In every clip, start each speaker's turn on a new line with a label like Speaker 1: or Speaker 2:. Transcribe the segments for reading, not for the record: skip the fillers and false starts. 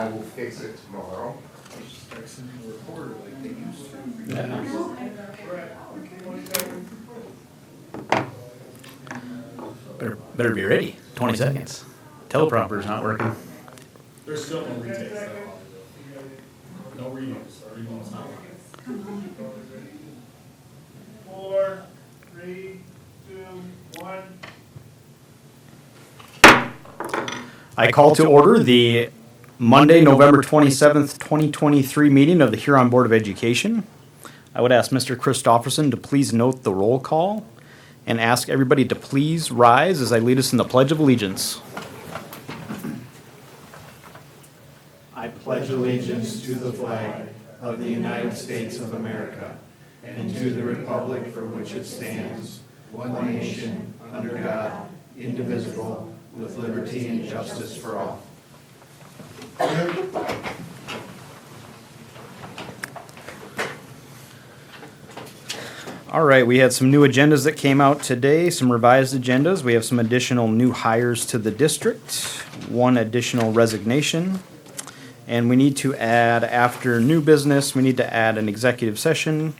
Speaker 1: I will fix it tomorrow.
Speaker 2: Better be ready. 20 seconds. Teleprompter's not working.
Speaker 3: There's still no retakes that no redos. Redos not. 4, 3, 2, 1.
Speaker 2: I call to order the Monday, November 27th, 2023 meeting of the Huron Board of Education. I would ask Mr. Christofferson to please note the roll call and ask everybody to please rise as I lead us in the Pledge of Allegiance.
Speaker 4: I pledge allegiance to the flag of the United States of America and to the republic for which it stands, one nation, under God, indivisible, with liberty and justice for all.
Speaker 2: All right, we had some new agendas that came out today, some revised agendas. We have some additional new hires to the district, one additional resignation. And we need to add, after new business, we need to add an executive session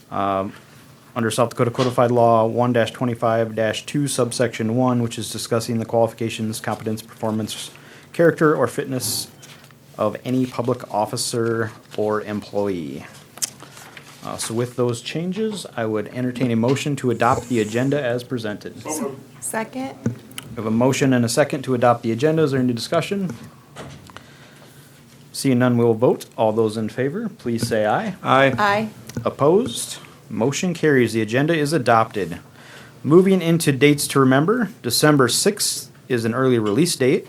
Speaker 2: under South Dakota Codified Law 1-25-2 subsection 1, which is discussing the qualifications, competence, performance, character, or fitness of any public officer or employee. So with those changes, I would entertain a motion to adopt the agenda as presented.
Speaker 5: Second.
Speaker 2: We have a motion and a second to adopt the agenda. Is there any discussion? Seeing none, we will vote. All those in favor, please say aye.
Speaker 5: Aye.
Speaker 2: Opposed? Motion carries. The agenda is adopted. Moving into dates to remember, December 6th is an early release date.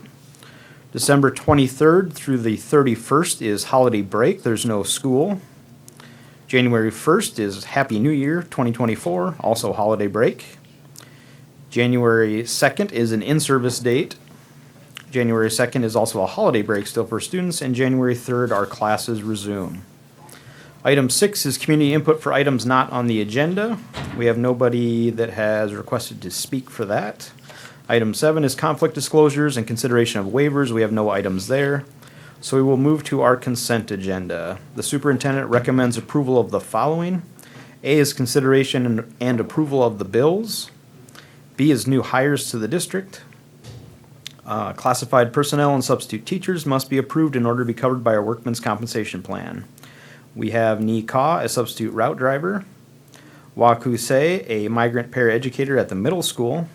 Speaker 2: December 23rd through the 31st is holiday break. There's no school. January 1st is Happy New Year 2024, also holiday break. January 2nd is an in-service date. January 2nd is also a holiday break still for students, and January 3rd our classes resume. Item 6 is community input for items not on the agenda. We have nobody that has requested to speak for that. Item 7 is conflict disclosures and consideration of waivers. We have no items there. So we will move to our consent agenda. The superintendent recommends approval of the following. A is consideration and approval of the bills. B is new hires to the district. Classified personnel and substitute teachers must be approved in order to be covered by our workman's compensation plan. We have Ni Ka, a substitute route driver. Waku Se, a migrant paraeducator at the middle school.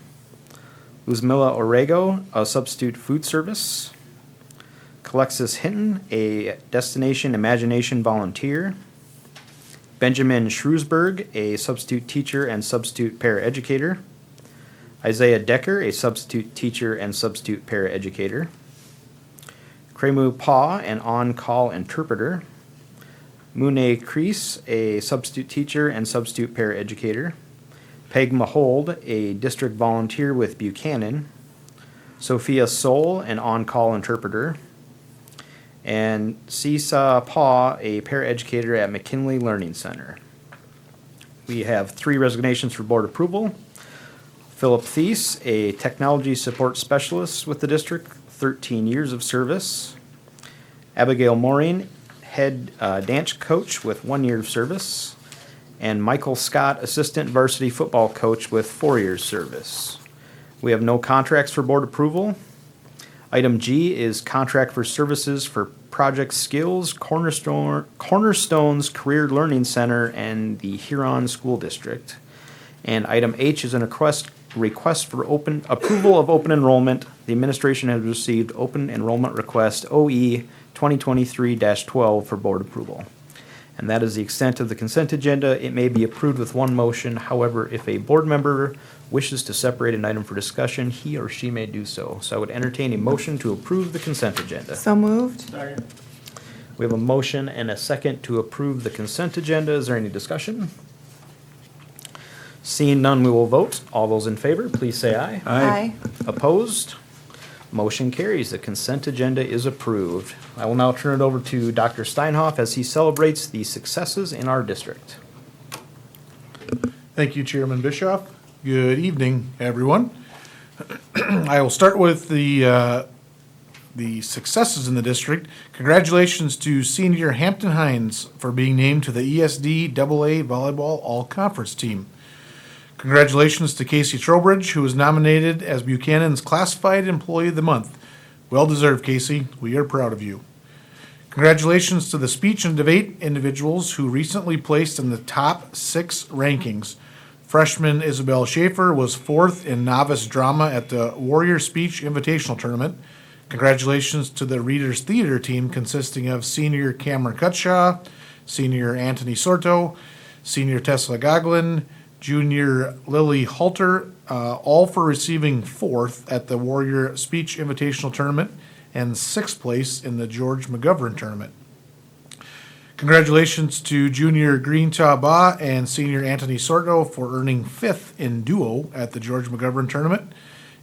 Speaker 2: Uzmila Orego, a substitute food service. Alexis Hinton, a Destination Imagination volunteer. Benjamin Shrewsberg, a substitute teacher and substitute paraeducator. Isaiah Decker, a substitute teacher and substitute paraeducator. Kremu Pa, an on-call interpreter. Mune Kreese, a substitute teacher and substitute paraeducator. Peg Mahold, a district volunteer with Buchanan. Sophia Soul, an on-call interpreter. And Sisa Pa, a paraeducator at McKinley Learning Center. We have 3 resignations for board approval. Philip Thies, a technology support specialist with the district, 13 years of service. Abigail Maureen, head dance coach with 1 year of service. And Michael Scott, assistant varsity football coach with 4 years service. We have no contracts for board approval. Item G is contract for services for Project Skills, Cornerstones Career Learning Center, and the Huron School District. And item H is an request for approval of open enrollment. The administration has received open enrollment request OE 2023-12 for board approval. And that is the extent of the consent agenda. It may be approved with one motion. However, if a board member wishes to separate an item for discussion, he or she may do so. So I would entertain a motion to approve the consent agenda.
Speaker 5: So moved.
Speaker 3: Second.
Speaker 2: We have a motion and a second to approve the consent agenda. Is there any discussion? Seeing none, we will vote. All those in favor, please say aye.
Speaker 5: Aye.
Speaker 2: Opposed? Motion carries. The consent agenda is approved. I will now turn it over to Dr. Steinhoff as he celebrates the successes in our district.
Speaker 6: Thank you, Chairman Bischoff. Good evening, everyone. I will start with the
Speaker 1: the successes in the district, congratulations to senior Hampton Hines for being named to the ESD AA Volleyball All-Conference team. Congratulations to Casey Trowbridge, who was nominated as Buchanan's Classified Employee of the Month. Well deserved, Casey. We are proud of you. Congratulations to the speech and debate individuals who recently placed in the top 6 rankings. Freshman Isabel Schaefer was 4th in novice drama at the Warrior Speech Invitational Tournament. Congratulations to the Readers Theater team consisting of senior Cameron Cutshaw, senior Anthony Sorto, senior Tesla Goglin, junior Lily Halter, all for receiving 4th at the Warrior Speech Invitational Tournament and 6th place in the George McGovern Tournament. Congratulations to junior Greentaw Ba and senior Anthony Sorto for earning 5th in duo at the George McGovern Tournament.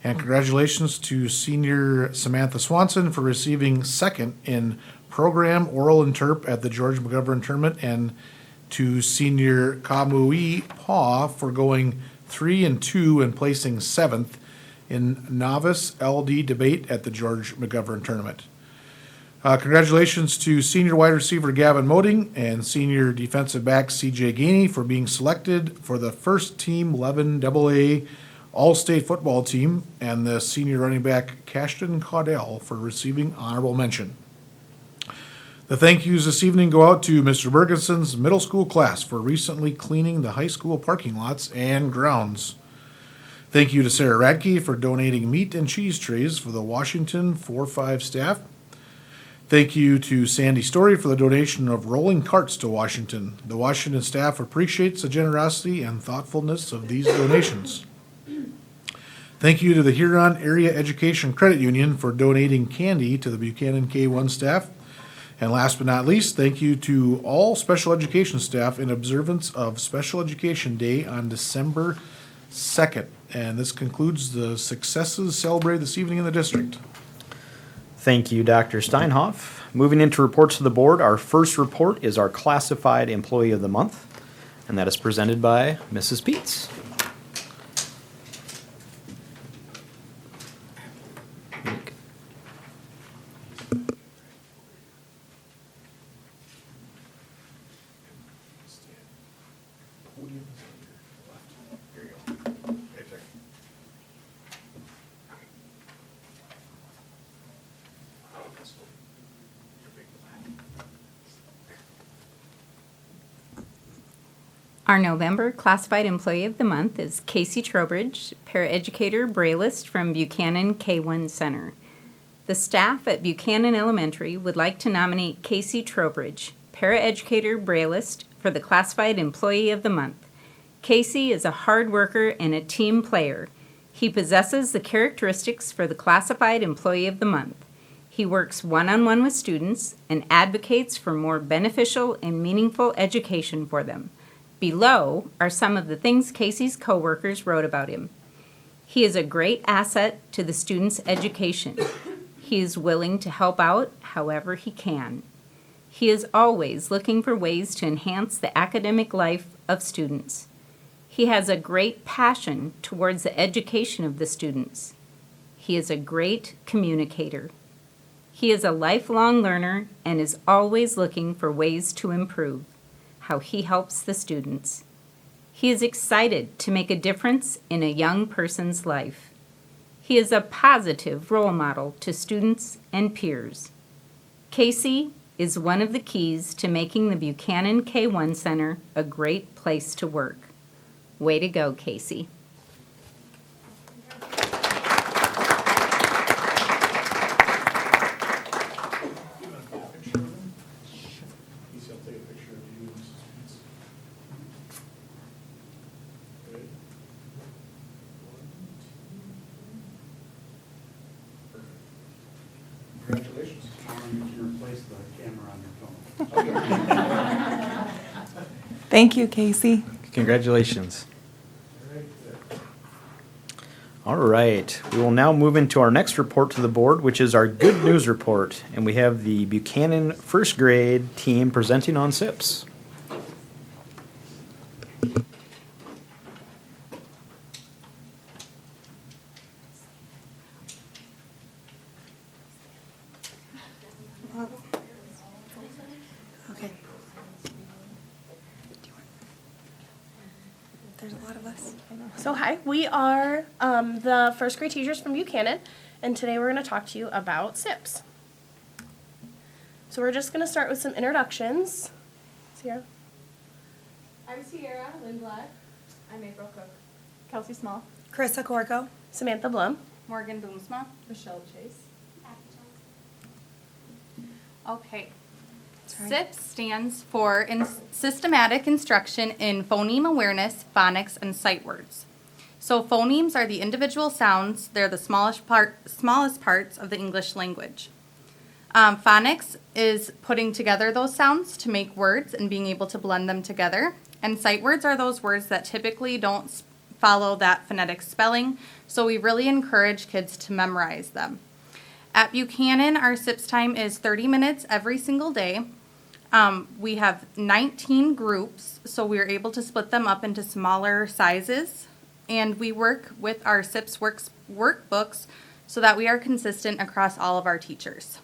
Speaker 1: And congratulations to senior Samantha Swanson for receiving 2nd in program oral interp at the George McGovern Tournament, and to senior Kamui Paw for going 3 and 2 and placing 7th in novice LD debate at the George McGovern Tournament. Congratulations to senior wide receiver Gavin Moding and senior defensive back CJ Gainey for being selected for the first team 11 AA All-State football team, and the senior running back Cashton Caudell for receiving honorable mention. The thank yous this evening go out to Mr. Bergenson's middle school class for recently cleaning the high school parking lots and grounds. Thank you to Sarah Radke for donating meat and cheese trays for the Washington 4-5 staff. Thank you to Sandy Story for the donation of rolling carts to Washington. The Washington staff appreciates the generosity and thoughtfulness of these donations. Thank you to the Huron Area Education Credit Union for donating candy to the Buchanan K-1 staff. And last but not least, thank you to all special education staff in observance of Special Education Day on December 2nd. And this concludes the successes celebrated this evening in the district.
Speaker 2: Thank you, Dr. Steinhoff. Moving into reports to the board, our first report is our Classified Employee of the Month, and that is presented by Mrs. Peets.
Speaker 6: Our November Classified Employee of the Month is Casey Trowbridge, paraeducator brailleist from Buchanan K-1 Center. The staff at Buchanan Elementary would like to nominate Casey Trowbridge, paraeducator brailleist, for the Classified Employee of the Month. Casey is a hard worker and a team player. He possesses the characteristics for the Classified Employee of the Month. He works one-on-one with students and advocates for more beneficial and meaningful education for them. Below are some of the things Casey's coworkers wrote about him. He is a great asset to the students' education. He is willing to help out however he can. He is always looking for ways to enhance the academic life of students. He has a great passion towards the education of the students. He is a great communicator. He is a lifelong learner and is always looking for ways to improve how he helps the students. He is excited to make a difference in a young person's life. He is a positive role model to students and peers. Casey is one of the keys to making the Buchanan K-1 Center a great place to work. Way to go, Casey.
Speaker 1: Congratulations.
Speaker 4: You can replace the camera on your phone.
Speaker 5: Thank you, Casey.
Speaker 2: Congratulations. All right, we will now move into our next report to the board, which is our good news report. And we have the Buchanan first grade team presenting on SIPs.
Speaker 5: us.
Speaker 7: So hi, we are the first grade teachers from Buchanan, and today we're going to talk to you about SIPs. So we're just going to start with some introductions. Sierra.
Speaker 8: I'm Sierra Lindblad. I'm April Cook.
Speaker 5: Kelsey Small. Carissa Corco.
Speaker 7: Samantha Blum.
Speaker 8: Morgan Boomsma. Michelle Chase. Okay. SIP stands for Systematic Instruction in Phoneme Awareness, Phonics, and Sight Words. So phonemes are the individual sounds. They're the smallest parts of the English language. Phonics is putting together those sounds to make words and being able to blend them together. And sight words are those words that typically don't follow that phonetic spelling, so we really encourage kids to memorize them. At Buchanan, our SIPS time is 30 minutes every single day. We have 19 groups, so we're able to split them up into smaller sizes. And we work with our SIPS workbooks so that we are consistent across all of our teachers.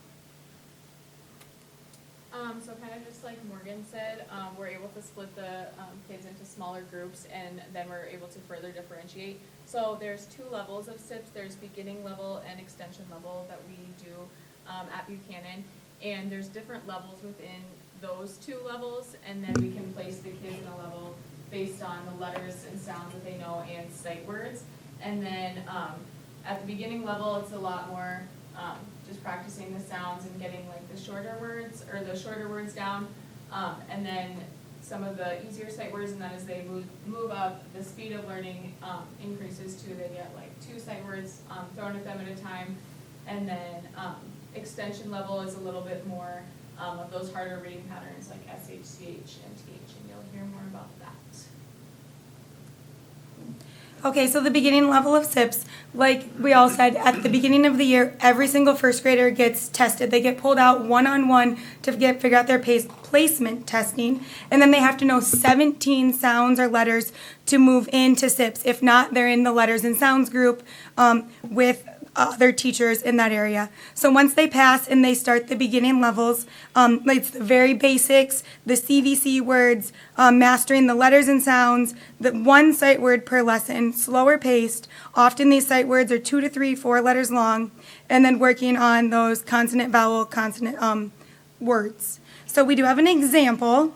Speaker 9: So kind of just like Morgan said, we're able to split the kids into smaller groups, and then we're able to further differentiate. So there's 2 levels of SIPs. There's beginning level and extension level that we do at Buchanan, and there's different levels within those 2 levels, and then we can place the kids in a level based on the letters and sounds that they know and sight words. And then at the beginning level, it's a lot more just practicing the sounds and getting like the shorter words down, and then some of the easier sight words, and then as they move up, the speed of learning increases too. They get like 2 sight words thrown at them at a time, and then extension level is a little bit more of those harder reading patterns like SH, CH, and TH, and you'll hear more about that.
Speaker 5: Okay, so the beginning level of SIPs, like we all said, at the beginning of the year, every single first grader gets tested. They get pulled out one-on-one to figure out their placement testing, and then they have to know 17 sounds or letters to move into SIPs. If not, they're in the letters and sounds group with other teachers in that area. So once they pass and they start the beginning levels, it's the very basics, the CVC words, mastering the letters and sounds, the 1 sight word per lesson, slower paced. Often these sight words are 2 to 3, 4 letters long, and then working on those consonant, vowel, consonant words. So we do have an example.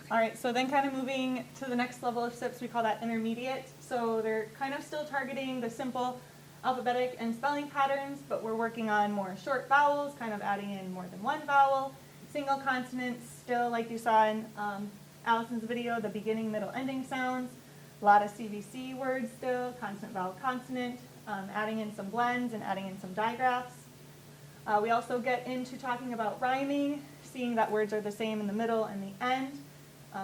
Speaker 10: All right, so then kind of moving to the next level of SIPs, we call that intermediate. So they're kind of still targeting the simple alphabetic and spelling patterns, but we're working on more short vowels, kind of adding in more than 1 vowel, single consonants, still like you saw in Allison's video, the beginning, middle, ending sounds, a lot of CVC words still, consonant, vowel, consonant, adding in some blends and adding in some digraphs. We also get into talking about rhyming, seeing that words are the same in the middle and the end,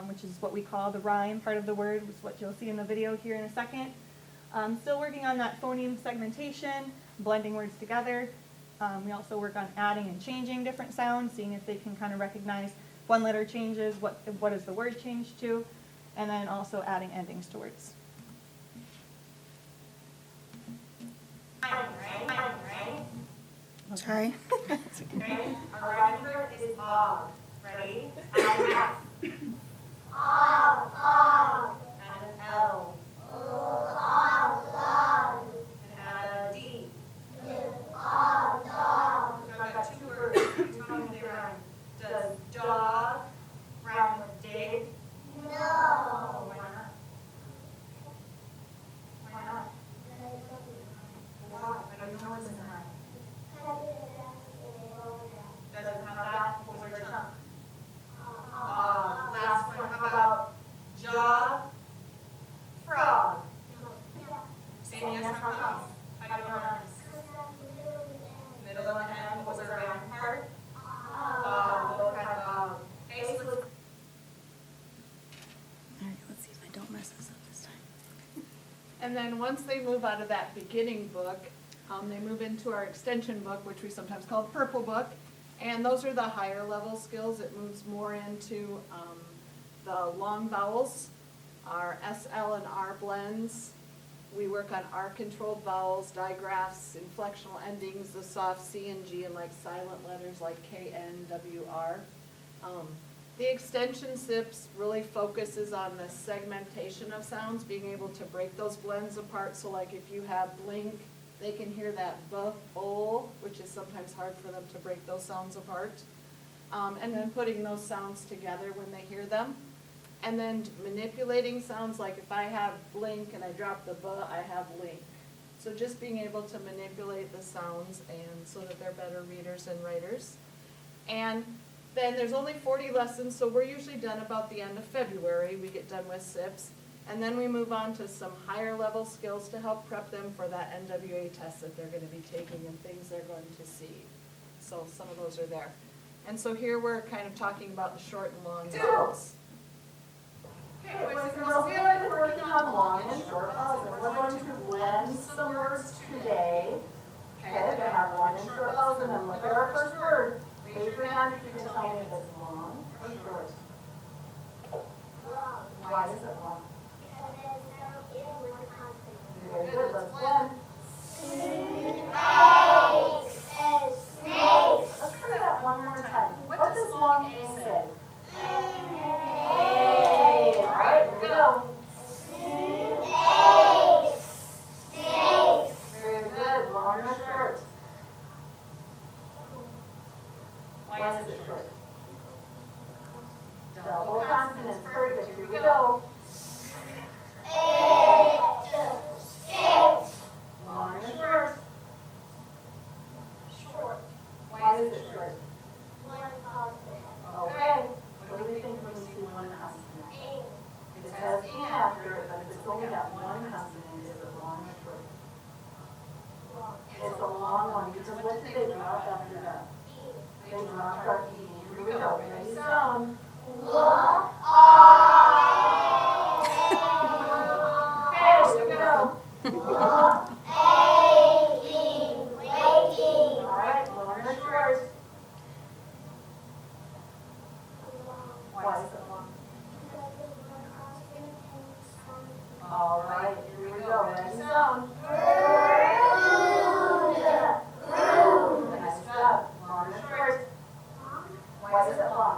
Speaker 10: which is what we call the rhyme part of the word, which is what you'll see in the video here in a second. Still working on that phoneme segmentation, blending words together. We also work on adding and changing different sounds, seeing if they can kind of recognize one letter changes, what does the word change to, and then also adding endings to words.
Speaker 5: Sorry.
Speaker 11: Our rhyming word is og. Ready? And an L. And add a D. So I've got two words. Tell me if they rhyme. Does dog rhyme with dig? No. Why not? Why not? Why? I don't know what's in the rhyme. Doesn't have that. What was our chunk? Last one. How about jog? Frog. Same yes, how come? How do you pronounce? Middle and end. What was our round part? Both had okay, so let's
Speaker 5: All right, let's see if I don't mess this up this time.
Speaker 12: And then once they move out of that beginning book, they move into our extension book, which we sometimes call the purple book. And those are the higher level skills. It moves more into the long vowels, our SL and R blends. We work on R-controlled vowels, digraphs, inflectional endings, the soft C and G, and like silent letters like K, N, W, R. The extension SIPs really focuses on the segmentation of sounds, being able to break those blends apart. So like if you have blink, they can hear that b, o, which is sometimes hard for them to break those sounds apart. And then putting those sounds together when they hear them. And then manipulating sounds, like if I have blink and I drop the b, I have link. So just being able to manipulate the sounds and so that they're better readers and writers. And then there's only 40 lessons, so we're usually done about the end of February. We get done with SIPs. And then we move on to some higher level skills to help prep them for that NWA test that they're going to be taking and things they're going to see. So some of those are there. And so here we're kind of talking about the short and long vowels.
Speaker 11: Okay, boys and girls, we have been working on long and short vowels, and we're going to blend some words today. Okay, we're going to have long and short vowels, and then look at our first word. Raise your hand if you can tell me if it's long or short. Why is it long? Very good, let's blend. Let's try that one more time. What does long A say? All right, here we go. Very good, long or short? Why is it short? Double consonants, perfect, here we go. Long or short? Short. Why is it short? Okay, what do we think when we see one consonant? It says E after it, but if it's only got one consonant, is it long or short? It's a long one, because what did they drop after that? They dropped our E. Here we go, ready, sound. Okay, here we go. All right, long or short? Why is it long? All right, here we go, ready, sound. Nice job, long or short? Why is it long?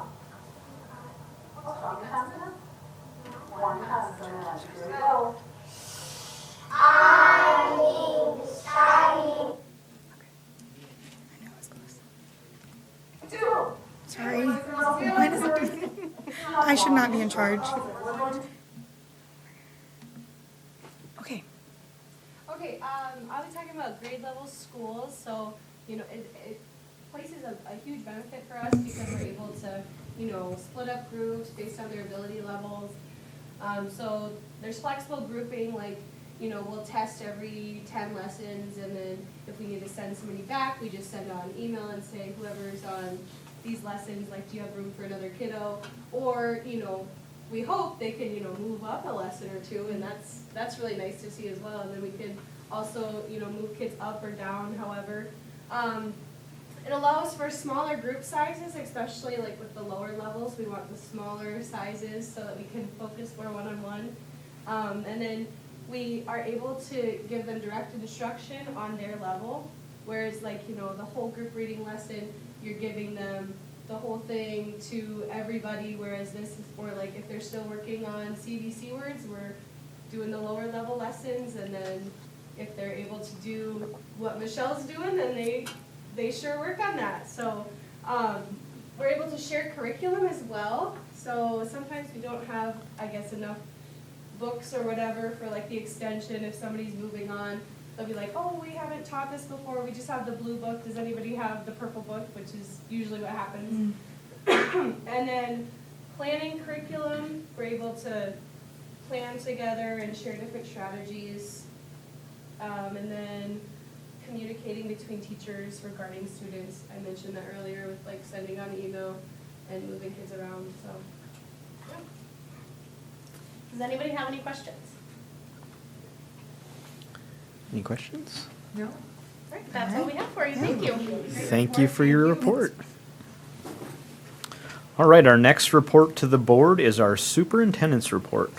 Speaker 11: Strong consonant? One consonant, here we go.
Speaker 5: Sorry. Why does it do that? I should not be in charge. Okay.
Speaker 13: Okay, I'll be talking about grade level schools. So, it places a huge benefit for us because we're able to, split up groups based on their ability levels. So there's flexible grouping, like, we'll test every 10 lessons, and then if we need to send somebody back, we just send out an email and say, whoever's on these lessons, like, do you have room for another kiddo? Or, we hope they can, move up a lesson or two, and that's really nice to see as well. And then we can also, move kids up or down, however. It allows for smaller group sizes, especially like with the lower levels. We want the smaller sizes so that we can focus more one-on-one. And then we are able to give them direct instruction on their level, whereas like, the whole group reading lesson, you're giving them the whole thing to everybody, whereas this is for like, if they're still working on CVC words, we're doing the lower level lessons, and then if they're able to do what Michelle's doing, then they sure work on that. So we're able to share curriculum as well. So sometimes we don't have, I guess, enough books or whatever for like the extension. If somebody's moving on, they'll be like, oh, we haven't taught this before. We just have the blue book. Does anybody have the purple book? Which is usually what happens. And then planning curriculum, we're able to plan together and share different strategies. And then communicating between teachers regarding students. I mentioned that earlier with like sending out an email and moving kids around. So, yeah. Does anybody have any questions?
Speaker 2: Any questions?
Speaker 5: No.
Speaker 13: All right, that's all we have for you. Thank you.
Speaker 2: Thank you for your report. All right, our next report to the board is our superintendent's report.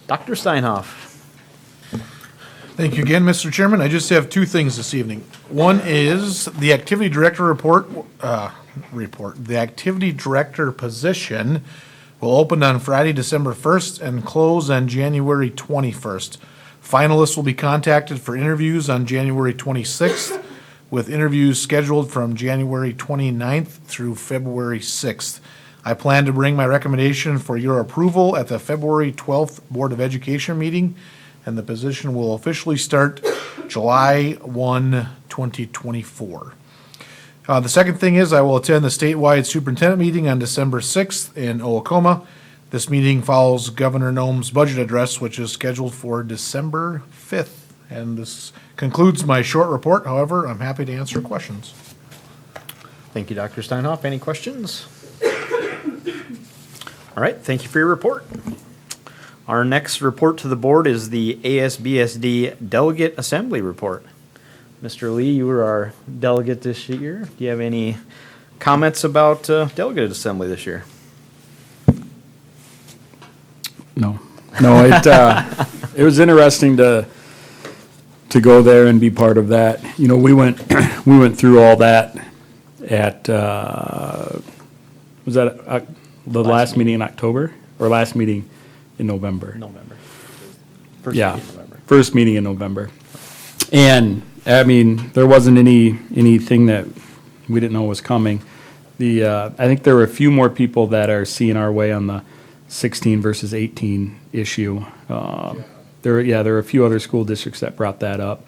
Speaker 2: Dr. Steinhoff.
Speaker 1: Thank you again, Mr. Chairman. I just have two things this evening. One is the activity director report. The activity director position will open on Friday, December 1st and close on January 21st. Finalists will be contacted for interviews on January 26th, with interviews scheduled from January 29th through February 6th. I plan to bring my recommendation for your approval at the February 12th Board of Education meeting, and the position will officially start July 1, 2024. The second thing is I will attend the statewide superintendent meeting on December 6th in Oklahoma. This meeting follows Governor Noem's budget address, which is scheduled for December 5th. And this concludes my short report. However, I'm happy to answer questions.
Speaker 2: Thank you, Dr. Steinhoff. Any questions? All right, thank you for your report. Our next report to the board is the ASBSD Delegate Assembly Report. Mr. Lee, you were our delegate this year. Do you have any comments about Delegate Assembly this year?
Speaker 14: No, it was interesting to go there and be part of that. We went through all that at was that the last meeting in October or last meeting in November?
Speaker 2: November.
Speaker 14: First meeting in November. And I mean, there wasn't anything that we didn't know was coming. I think there were a few more people that are seeing our way on the 16 versus 18 issue. There were a few other school districts that brought that up.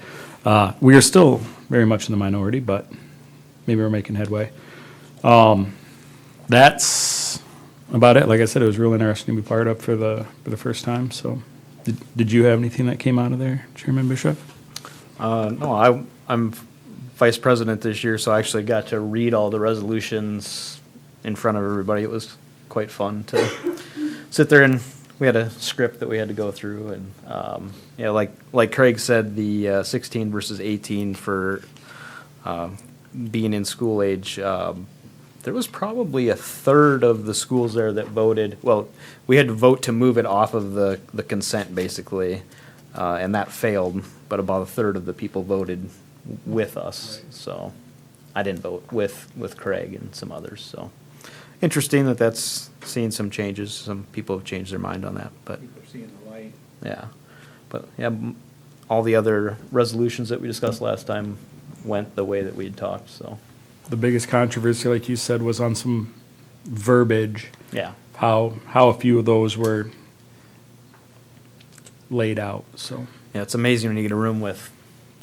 Speaker 14: We are still very much in the minority, but maybe we're making headway. That's about it. Like I said, it was real interesting to be part of for the first time. So, did you have anything that came out of there, Chairman Bishop?
Speaker 2: No, I'm vice president this year, so I actually got to read all the resolutions in front of everybody. It was quite fun to sit there, and we had a script that we had to go through, and like Craig said, the 16 versus 18 for being in school age. There was probably a third of the schools there that voted. Well, we had to vote to move it off of the consent, basically, and that failed. But about a third of the people voted with us. So I didn't vote with Craig and some others. So interesting that's seeing some changes. Some people have changed their mind on that. But
Speaker 1: People are seeing the light.
Speaker 2: yeah, but yeah, all the other resolutions that we discussed last time went the way that we had talked. So.
Speaker 14: The biggest controversy, like you said, was on some verbiage.
Speaker 2: Yeah.
Speaker 14: How a few of those were laid out. So
Speaker 2: Yeah, it's amazing when you get a room with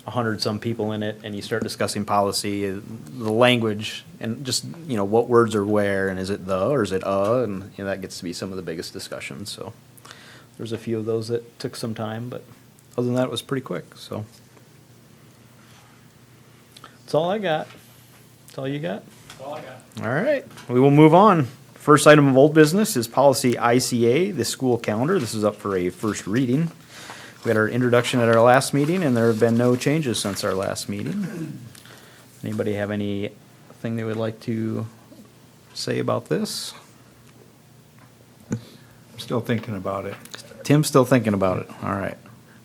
Speaker 2: 100-some people in it and you start discussing policy, the language, and just, what words are where, and is it the or is it and that gets to be some of the biggest discussions. So there's a few of those that took some time, but other than that, it was pretty quick. So that's all I got. That's all you got?
Speaker 3: That's all I got.
Speaker 2: All right, we will move on. First item of old business is policy ICA, the school calendar. This is up for a first reading. We had our introduction at our last meeting, and there have been no changes since our last meeting. Anybody have anything they would like to say about this?
Speaker 15: I'm still thinking about it.
Speaker 2: Tim's still thinking about it. All right.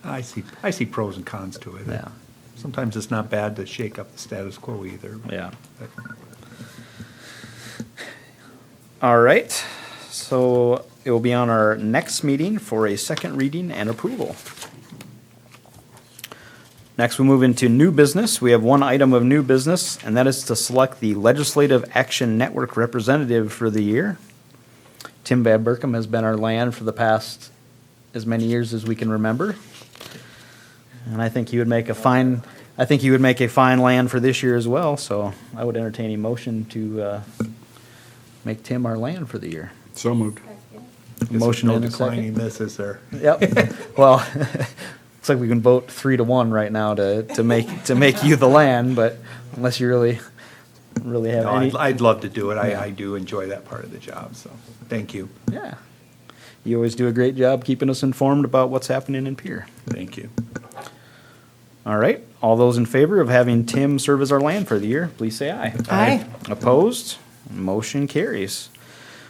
Speaker 15: I see pros and cons to it.
Speaker 2: Yeah.
Speaker 15: Sometimes it's not bad to shake up the status quo either.
Speaker 2: Yeah.
Speaker 15: But
Speaker 2: All right. So it will be on our next meeting for a second reading and approval. Next, we move into new business. We have one item of new business, and that is to select the Legislative Action Network representative for the year. Tim Van Burkham has been our land for the past as many years as we can remember. And I think he would make a fine land for this year as well, so I would entertain a motion to make Tim our land for the year.
Speaker 14: So moved.
Speaker 2: Motion
Speaker 15: no
Speaker 2: in a
Speaker 15: declining
Speaker 2: second.
Speaker 15: this, is there?
Speaker 2: Yep. Well, looks like we can vote 3-1 right now to make you the land, but unless you really have
Speaker 15: No,
Speaker 2: any.
Speaker 15: I'd love to do it.
Speaker 2: Yeah.
Speaker 15: I do enjoy that part of the job, so, thank you.
Speaker 2: Yeah. You always do a great job keeping us informed about what's happening in Pierre.
Speaker 15: Thank you.
Speaker 2: All right. All those in favor of having Tim serve as our land for the year, please say aye.
Speaker 12: Aye.
Speaker 2: Opposed? Motion carries.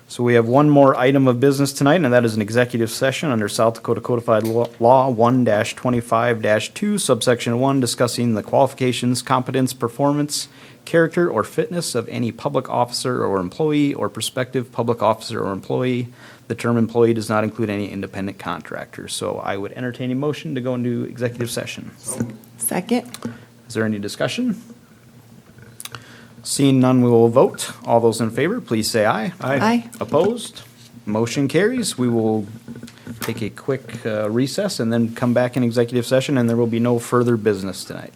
Speaker 2: So we have one more item of business tonight, and that is an executive session under South Dakota Codified Law 1-25-2, subsection 1, discussing the qualifications, competence, performance, character, or fitness of any public officer or employee or prospective public officer or employee. The term employee does not include any independent contractors. So I would entertain a motion to go into executive session.
Speaker 12: Second.
Speaker 2: Is there any discussion? Seeing none, we will vote. All those in favor, please say aye.
Speaker 12: Aye.
Speaker 2: Opposed? Motion carries. We will take a quick recess and then come back in executive session, and there will be no further business tonight.